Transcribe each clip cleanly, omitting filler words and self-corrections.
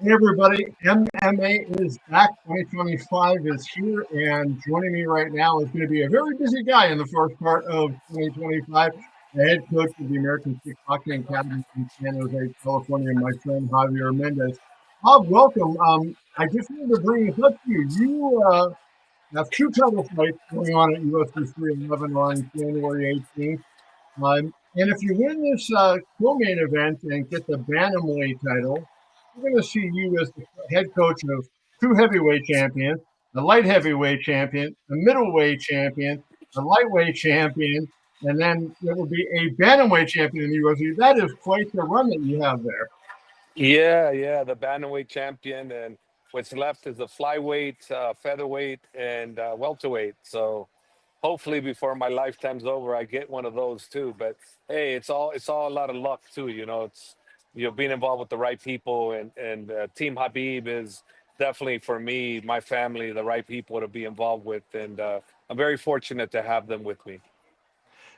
Hey everybody, MMA is back. 2025 is here, and joining me right now is going to be a very busy guy in the first part of 2025, the head coach of the American Kickboxing Academy in San Jose, California, my friend Javier Mendez. Bob, welcome. I just wanted to bring this up to you. You have two title fights going on at UFC 311 on January 18th. And if you win this co-main event and get the bantamweight title, we're going to see you as the head coach of two heavyweight champions, a light heavyweight champion, a middleweight champion, a lightweight champion, and then there will be a bantamweight champion in the UFC. That is quite the run that you have there. Yeah, the bantamweight champion, and what's left is the flyweight, featherweight, and welterweight. So hopefully, before my lifetime's over, I get one of those too. But hey, it's all a lot of luck too. It's being involved with the right people, and Team Habib is definitely for me, my family, the right people to be involved with, and I'm very fortunate to have them with me.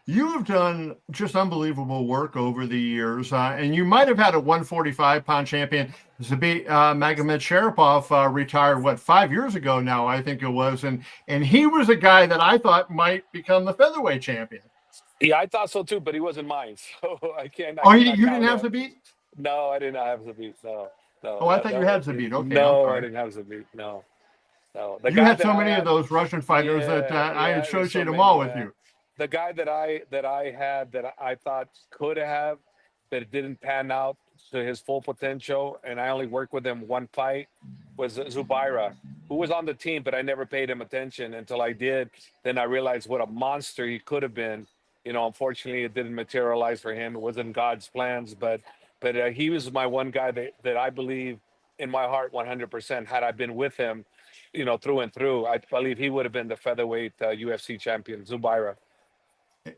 You have done just unbelievable work over the years, and you might have had a 145-pound champion. Magomed Sharapov retired, 5 years ago now, I think it was, and he was a guy that I thought might become the featherweight champion. Yeah, I thought so too, but he wasn't mine, so I can't. I Oh, you cannot didn't count have him. Zabit? No, I didn't have Zabit. No, no, Oh, I thought you had Zabit. Okay, I'm no, I sorry. didn't have Zabit. No, no. The You guy had that so I many of had, those Russian fighters that I yeah, there's associate so them many, all with man. you. The guy that I had that I thought could have, but it didn't pan out to his full potential, and I only worked with him one fight was Zubaira, who was on the team, but I never paid him attention until I did. Then I realized what a monster he could have been. Unfortunately, it didn't materialize for him. It wasn't God's plans, but he was my one guy that I believe in my heart 100%. Had I been with him, through and through, I believe he would have been the featherweight UFC champion, Zubaira.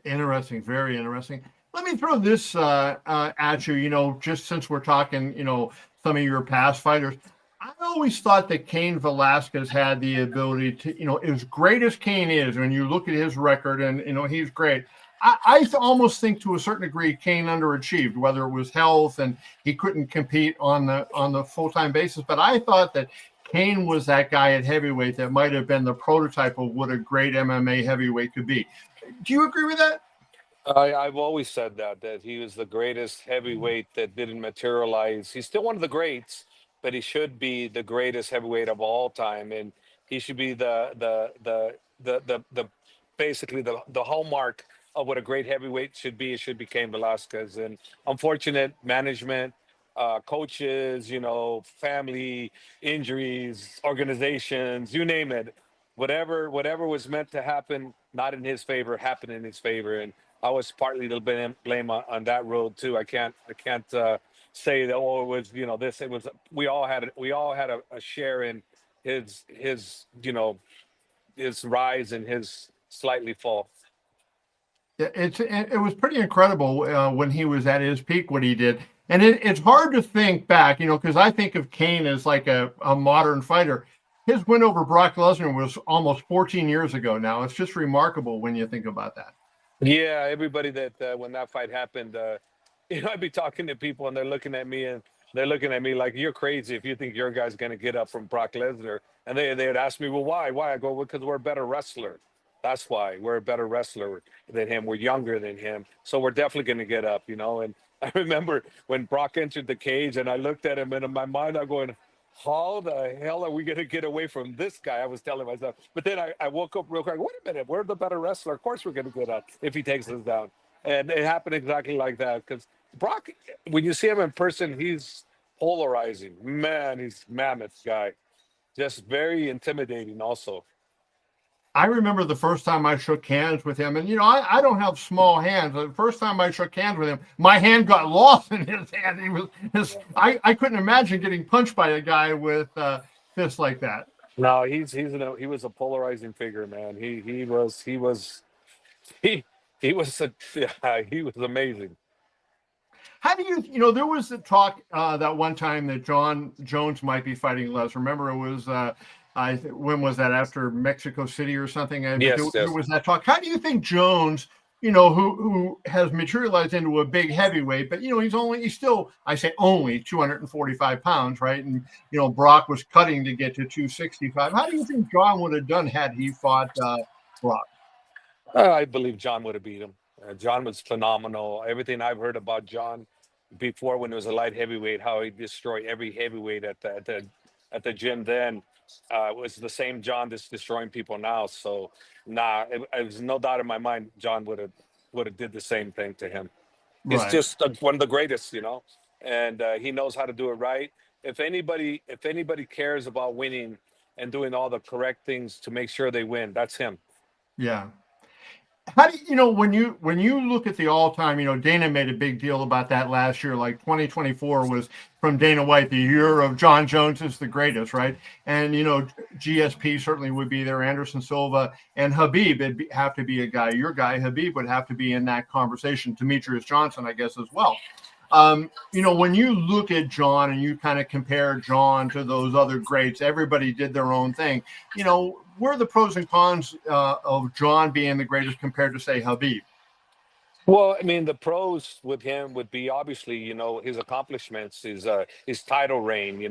Interesting, very interesting. Let me throw this at you. Just since we're talking, some of your past fighters, I always thought that Cain Velasquez had the ability to, as great as Cain is, when you look at his record, and he's great. I almost think to a certain degree Cain underachieved, whether it was health and he couldn't compete on the full-time basis. But I thought that Cain was that guy at heavyweight that might have been the prototype of what a great MMA heavyweight could be. Do you agree with that? I've always said that he was the greatest heavyweight that didn't materialize. He's still one of the greats, but he should be the greatest heavyweight of all time, and he should be the basically the hallmark of what a great heavyweight should be. It should be Cain Velasquez, and unfortunate management, coaches, family, injuries, organizations, you name it. Whatever was meant to happen, not in his favor, happened in his favor, and I was partly to blame on that road too. I can't say that, oh, it was this. It was, we all had a share in his rise and his slightly fall. Yeah, it was pretty incredible when he was at his peak, what he did. And it's hard to think back, because I think of Cain as like a modern fighter. His win over Brock Lesnar was almost 14 years ago now. It's just remarkable when you think about that. Yeah, everybody that when that fight happened, I'd be talking to people and they're looking at me like you're crazy if you think your guy's going to get up from Brock Lesnar. And they'd ask me, well, why? Why? I go, well, because we're a better wrestler. That's why we're a better wrestler than him. We're younger than him, so we're definitely going to get up. And I remember when Brock entered the cage, and I looked at him, and in my mind, I'm going, how the hell are we going to get away from this guy? I was telling myself. But then I woke up real quick. Wait a minute. We're the better wrestler. Of course we're going to get up if he takes us down. And it happened exactly like that. Because Brock, when you see him in person, he's polarizing. Man, he's mammoth guy. Just very intimidating also. I remember the first time I shook hands with him, and I don't have small hands. The first time I shook hands with him, my hand got lost in his hand. I couldn't imagine getting punched by a guy with fists like that. No, he was a polarizing figure, man. He was amazing. How do there was a talk that one time that John Jones might be fighting Les. Remember, it was when was that, after Mexico City or something? But Yes, there yes. was that talk. How do you think Jones who has materialized into a big heavyweight, but he's still, I say only 245 pounds, right? And Brock was cutting to get to 265. How do you think John would have done had he fought Brock? I believe John would have beat him. John was phenomenal. Everything I've heard about John before, when he was a light heavyweight, how he destroyed every heavyweight at the gym then, was the same John that's destroying people now. So, nah, there's no doubt in my mind John would have did the same thing to him. He's Right. just one of the greatest, and he knows how to do it right. If anybody cares about winning and doing all the correct things to make sure they win, that's him. Yeah. How do when you look at the all time, Dana made a big deal about that last year. Like 2024 was from Dana White, the year of John Jones is the greatest, right? And GSP certainly would be there, Anderson Silva and Habib. It'd have to be a guy. Your guy Habib would have to be in that conversation. Demetrius Johnson, I guess, as well. When you look at John and you kind of compare John to those other greats, everybody did their own thing. Where are the pros and cons of John being the greatest compared to, say, Habib? Well, I mean, the pros with him would be obviously, his accomplishments, his title reign,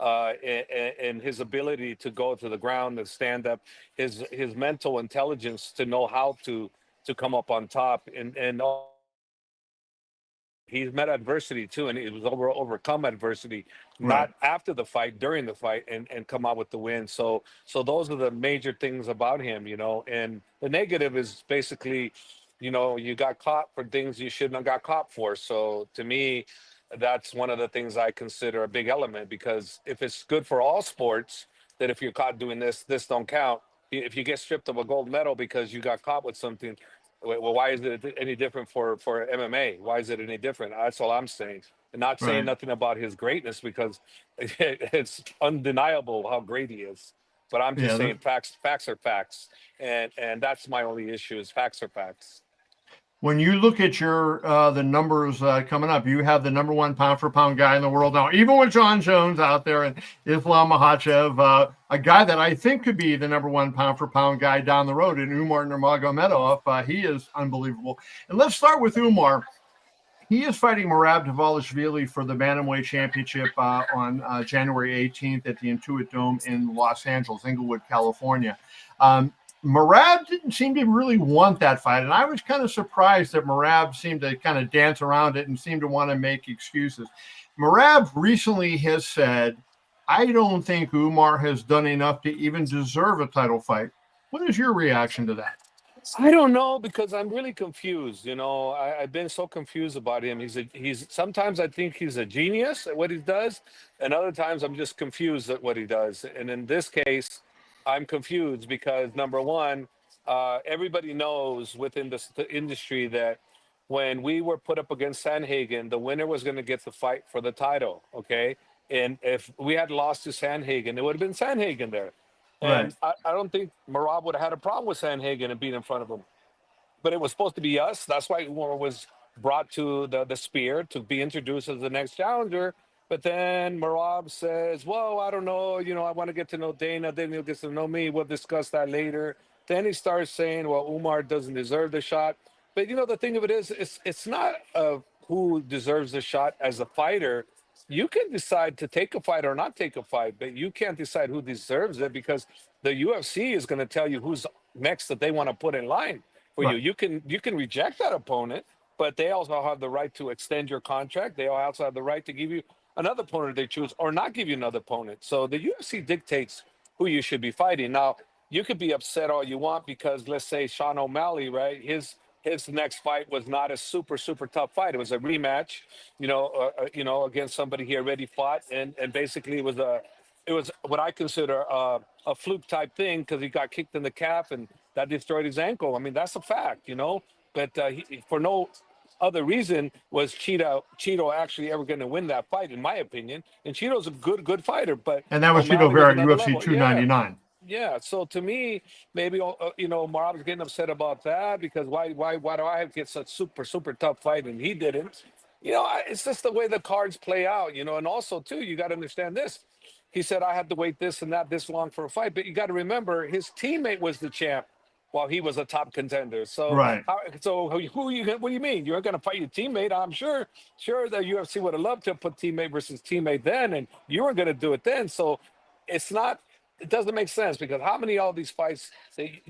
and his ability to go to the ground and stand up, his mental intelligence to know how to come up on top, and he's met adversity too, and he was overcome adversity, Right. not after the fight, during the fight, and come out with the win. So those are the major things about him, And the negative is basically, you got caught for things you shouldn't have got caught for. So to me, that's one of the things I consider a big element, because if it's good for all sports, that if you're caught doing this don't count. If you get stripped of a gold medal because you got caught with something, well, why is it any different for MMA? Why is it any different? That's all I'm saying. And not saying Right. nothing about his greatness, because it's undeniable how great he is. But I'm just Yeah. saying facts are facts. And that's my only issue, is facts are facts. When you look at your the numbers coming up, you have the number one pound for pound guy in the world now, even with John Jones out there and Islam Makhachev, a guy that I think could be the number one pound for pound guy down the road in Umar Nurmagomedov. He is unbelievable. And let's start with Umar. He is fighting Merab Dvalishvili for the bantamweight championship on January 18th at the Intuit Dome in Los Angeles, Inglewood, California. Merab didn't seem to really want that fight, and I was kind of surprised that Merab seemed to kind of dance around it and seemed to want to make excuses. Merab recently has said, I don't think Umar has done enough to even deserve a title fight. What is your reaction to that? I don't know, because I'm really confused. I've been so confused about him. He's sometimes I think he's a genius at what he does, and other times I'm just confused at what he does. And in this case, I'm confused because, number one, everybody knows within the industry that when we were put up against Sanhagen, the winner was going to get the fight for the title. Okay, and if we had lost to Sanhagen, it would have been Sanhagen there. Right. And I don't think Marab would have had a problem with Sanhagen and being in front of him. But it was supposed to be us. That's why Umar was brought to the spear to be introduced as the next challenger. But then Marab says, well, I don't know. I want to get to know Dana. Then he'll get to know me. We'll discuss that later. Then he starts saying, well, Umar doesn't deserve the shot. But, the thing of it is, it's not who deserves the shot as a fighter. You can decide to take a fight or not take a fight, but you can't decide who deserves it, because the UFC is going to tell you who's next that they want to put in line for you. Right. You can reject that opponent, but they also have the right to extend your contract. They also have the right to give you another opponent they choose, or not give you another opponent. So the UFC dictates who you should be fighting. Now, you could be upset all you want because, let's say, Sean O'Malley, right? His next fight was not a super tough fight. It was a rematch, against somebody he already fought, and basically it was what I consider a fluke type thing, because he got kicked in the calf and that destroyed his ankle. I mean, that's a fact. But for no other reason was Cheeto actually ever going to win that fight, in my opinion. And Cheeto's a good fighter, but And that was Chito O'Malley was Vera at another UFC level. Yeah, 299. yeah. So to me, maybe Marab's getting upset about that, because why do I have to get such super tough fight and he didn't? It's just the way the cards play out. And also too, you got to understand this. He said I had to wait this and that this long for a fight, but you got to remember his teammate was the champ. while he was a top contender. So, Right. who are you? What do you mean? You're going to fight your teammate? I'm sure that UFC would have loved to put teammate versus teammate then, and you were going to do it then. So, it's not. It doesn't make sense because how many all these fights they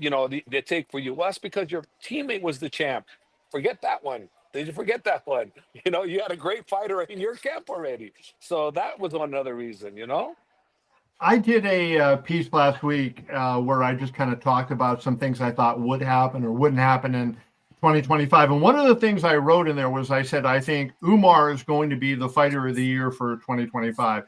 take for you? Well, that's because your teammate was the champ. Forget that one. Did you forget that one? You had a great fighter in your camp already. So that was another reason. I did a piece last week where I just kind of talked about some things I thought would happen or wouldn't happen in 2025. And one of the things I wrote in there was I said, I think Umar is going to be the fighter of the year for 2025.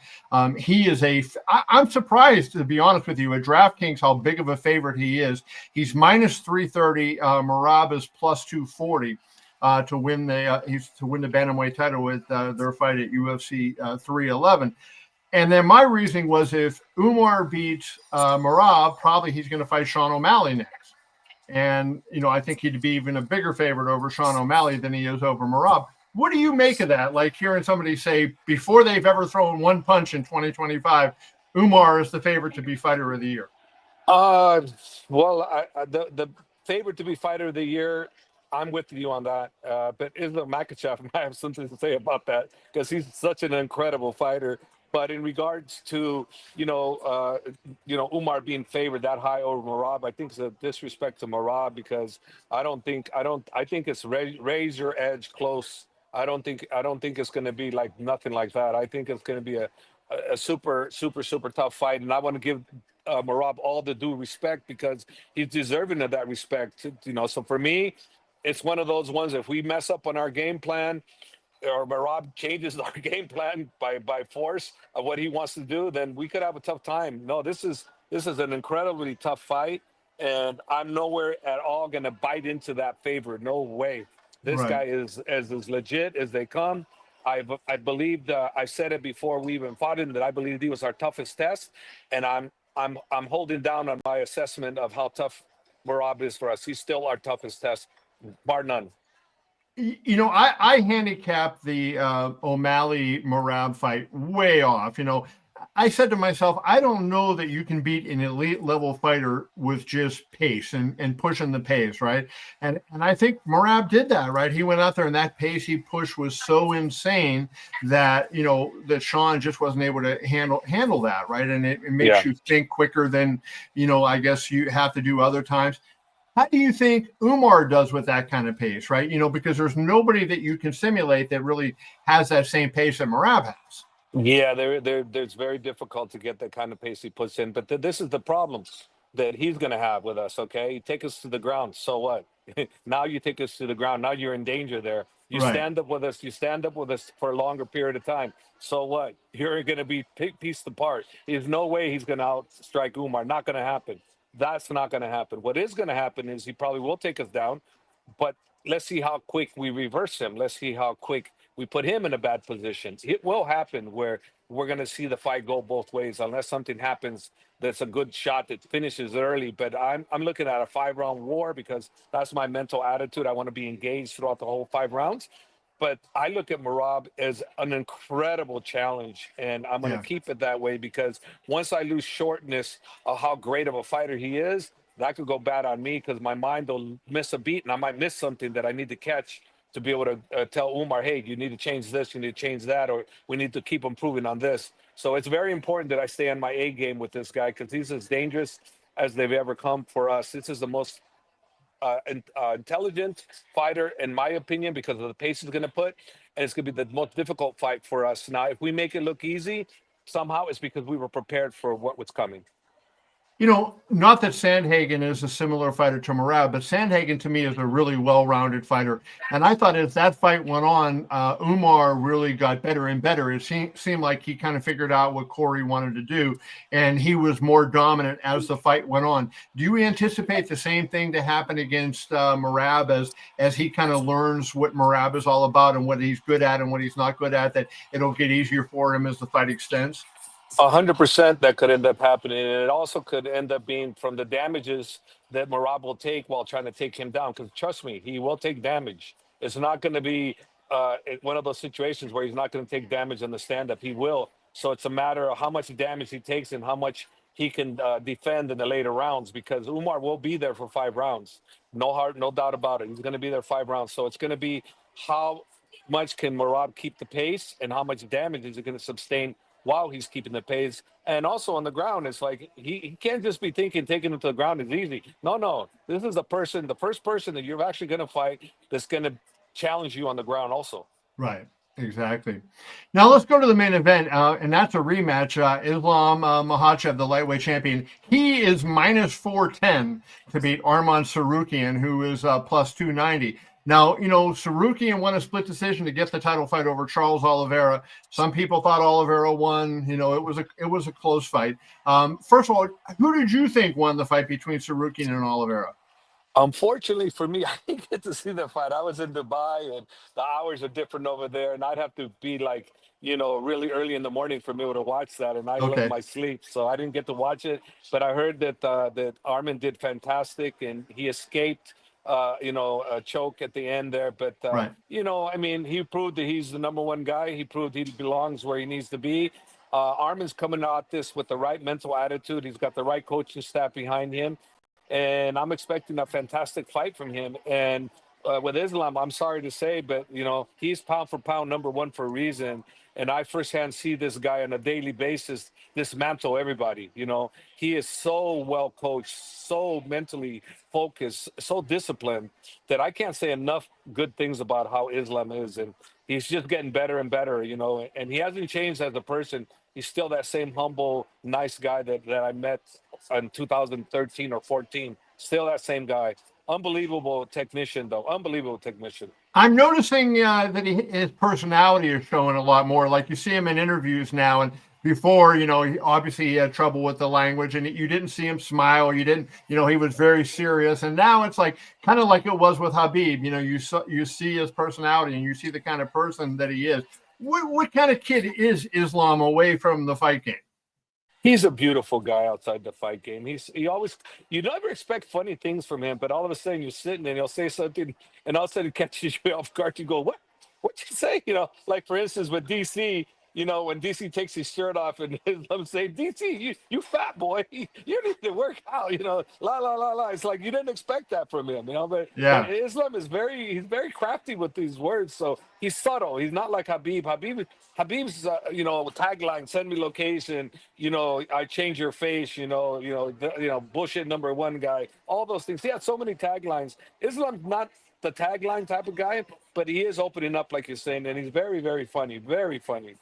He is I'm surprised, to be honest with you, at DraftKings, how big of a favorite he is. He's minus 330. Merab is plus 240. To win the bantamweight title with their fight at UFC 311. And then my reasoning was if Umar beats Merab, probably he's going to fight Sean O'Malley next. And, I think he'd be even a bigger favorite over Sean O'Malley than he is over Merab. What do you make of that? Like hearing somebody say before they've ever thrown one punch in 2025, Umar is the favorite to be fighter of the year. Well, the favorite to be fighter of the year, I'm with you on that. But Islam Makhachev might have something to say about that because he's such an incredible fighter. But in regards to Umar being favored that high over Merab, I think it's a disrespect to Merab because I think it's razor edge close. I don't think it's going to be like nothing like that. I think it's going to be a super tough fight, and I want to give Merab all the due respect because he's deserving of that respect. So for me, it's one of those ones. If we mess up on our game plan, or Merab changes our game plan by force of what he wants to do, then we could have a tough time. No, this is an incredibly tough fight, and I'm nowhere at all going to bite into that favor. No way. This Right. guy is as legit as they come. I believed I said it before we even fought him that I believed he was our toughest test, and I'm holding down on my assessment of how tough Merab is for us. He's still our toughest test, bar none. I handicapped the O'Malley Merab fight way off. I said to myself, I don't know that you can beat an elite level fighter with just pace and pushing the pace, right? And I think Merab did that, right? He went out there and that pace he pushed was so insane that that Sean just wasn't able to handle that, right? And it makes you think quicker than I guess you have to do other times. How do you think Umar does with that kind of pace, right? Because there's nobody that you can simulate that really has that same pace that Merab has. Yeah, it's very difficult to get that kind of pace he puts in. But this is the problem that he's going to have with us. Okay, you take us to the ground. So what? Now you take us to the ground. Now you're in danger there. You Right. stand up with us. You stand up with us for a longer period of time. So what? You're going to be pieced apart. There's no way he's going to outstrike Umar. Not going to happen. That's not going to happen. What is going to happen is he probably will take us down, but let's see how quick we reverse him. Let's see how quick we put him in a bad position. It will happen where we're going to see the fight go both ways unless something happens that's a good shot that finishes early. But I'm looking at a 5-round war because that's my mental attitude. I want to be engaged throughout the whole 5 rounds. But I look at Merab as an incredible challenge, and I'm going to keep it that way because once I lose shortness of how great of a fighter he is, that could go bad on me because my mind will miss a beat and I might miss something that I need to catch to be able to tell Umar, hey, you need to change this, you need to change that, or we need to keep improving on this. So it's very important that I stay on my A game with this guy because he's as dangerous as they've ever come for us. This is the most intelligent fighter, in my opinion, because of the pace he's going to put, and it's going to be the most difficult fight for us. Now, if we make it look easy, somehow it's because we were prepared for what was coming. Not that Sandhagen is a similar fighter to Merab, but Sandhagen to me is a really well-rounded fighter. And I thought as that fight went on, Umar really got better and better. It seemed like he kind of figured out what Corey wanted to do, and he was more dominant as the fight went on. Do you anticipate the same thing to happen against Merab as he kind of learns what Merab is all about and what he's good at and what he's not good at, that it'll get easier for him as the fight extends? 100% that could end up happening. And it also could end up being from the damages that Merab will take while trying to take him down. Because trust me, he will take damage. It's not going to be one of those situations where he's not going to take damage in the stand-up. He will. So it's a matter of how much damage he takes and how much he can defend in the later rounds, because Umar will be there for 5 rounds. No doubt about it. He's going to be there 5 rounds. So it's going to be how much can Merab keep the pace, and how much damage is it going to sustain while he's keeping the pace. And also on the ground, it's like he can't just be thinking taking him to the ground is easy. No. This is the first person that you're actually going to fight that's going to challenge you on the ground also. Right. Exactly. Now let's go to the main event, and that's a rematch. Islam Makhachev, the lightweight champion, he is minus 410 to beat Arman Tsarukyan, who is plus 290. Now, Tsarukyan won a split decision to get the title fight over Charles Oliveira. Some people thought Oliveira won. It was a close fight. First of all, who did you think won the fight between Tsarukyan and Oliveira? Unfortunately for me, I didn't get to see the fight. I was in Dubai, and the hours are different over there, and I'd have to be like, really early in the morning for me to watch that, and I love my sleep, so I didn't get to watch it. But I heard that Arman did fantastic, and he escaped, a choke at the end there. But Right. he proved that he's the number one guy. He proved he belongs where he needs to be. Arman's coming out this with the right mental attitude. He's got the right coaching staff behind him. And I'm expecting a fantastic fight from him. And with Islam, I'm sorry to say, but, he's pound for pound number one for a reason. And I firsthand see this guy on a daily basis dismantle everybody. He is so well coached, so mentally focused, so disciplined, that I can't say enough good things about how Islam is. And he's just getting better and better, and he hasn't changed as a person. He's still that same humble, nice guy that I met in 2013 or 14. Still that same guy. Unbelievable technician, though. Unbelievable technician. I'm noticing that his personality is showing a lot more. Like you see him in interviews now, and before, he obviously had trouble with the language, and you didn't see him smile. You didn't, he was very serious. And now it's like kind of like it was with Habib. You see his personality, and you see the kind of person that he is. What kind of kid is Islam away from the fight game? He's a beautiful guy outside the fight game. You never expect funny things from him, but all of a sudden you're sitting and he'll say something, and all of a sudden it catches you off guard. You go, what'd you say? Like for instance with DC, when DC takes his shirt off and I'm saying, DC, you fat boy, you need to work out, la la la la. It's like you didn't expect that from him, but yeah. But Islam is he's very crafty with these words. So he's subtle. He's not like Habib's tagline, send me location, I change your face, bullshit number one guy, all those things. He had so many taglines. Islam's not the tagline type of guy, but he is opening up, like you're saying, and he's very, very funny, very funny.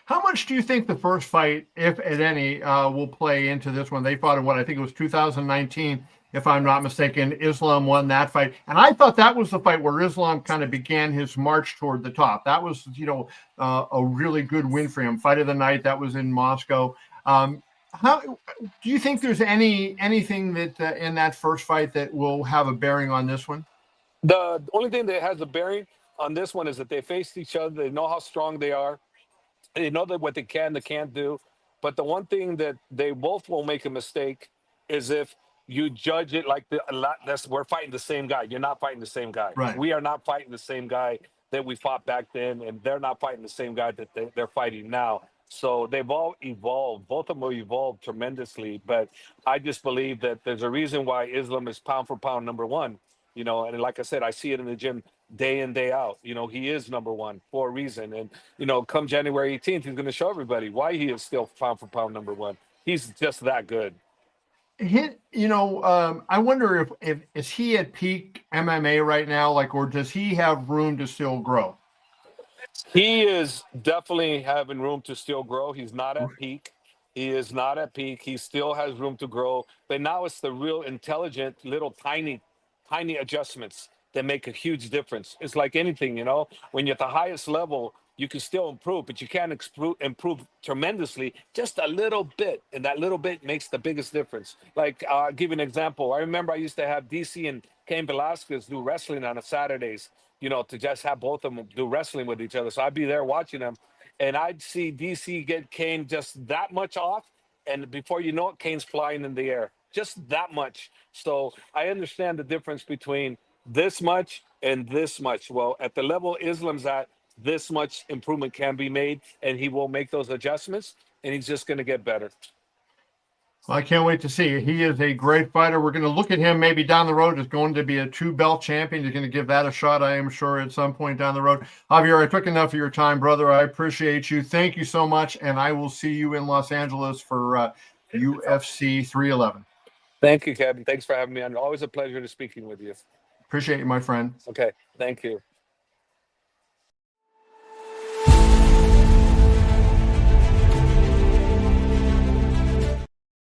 How much do you think the first fight, if at any, will play into this one? They fought in I think it was 2019, if I'm not mistaken. Islam won that fight. And I thought that was the fight where Islam kind of began his march toward the top. That was, a really good win for him. Fight of the night, that was in Moscow. How do you think there's anything that in that first fight that will have a bearing on this one? The only thing that has a bearing on this one is that they faced each other. They know how strong they are. They know that what they can't do. But the one thing that they both will make a mistake is if you judge it like we're fighting the same guy. You're not fighting the same guy. Right. We are not fighting the same guy that we fought back then, and they're not fighting the same guy that they're fighting now. So they've all evolved. Both of them have evolved tremendously. But I just believe that there's a reason why Islam is pound for pound number one. And like I said, I see it in the gym day in, day out. He is number one for a reason. And, come January 18th, he's going to show everybody why he is still pound for pound number one. He's just that good. I wonder if is he at peak MMA right now, or does he have room to still grow? He is definitely having room to still grow. He's not at peak. He is not at peak. He still has room to grow. But now it's the real intelligent, little tiny adjustments that make a huge difference. It's like anything, when you're at the highest level, you can still improve, but you can't improve tremendously, just a little bit. And that little bit makes the biggest difference. Like, I'll give you an example. I remember I used to have DC and Cain Velasquez do wrestling on Saturdays, to just have both of them do wrestling with each other. So I'd be there watching them, and I'd see DC get Cain just that much off. And before you know it, Cain's flying in the air, just that much. So I understand the difference between this much and this much. Well, at the level Islam's at, this much improvement can be made, and he will make those adjustments, and he's just going to get better. Well, I can't wait to see it. He is a great fighter. We're going to look at him maybe down the road as going to be a 2-belt champion. He's going to give that a shot, I am sure, at some point down the road. Javier, I took enough of your time, brother. I appreciate you. Thank you so much, and I will see you in Los Angeles for UFC 311. Thank you, Kevin. Thanks for having me on. Always a pleasure to speaking with you. Appreciate you, my friend. Okay, thank you.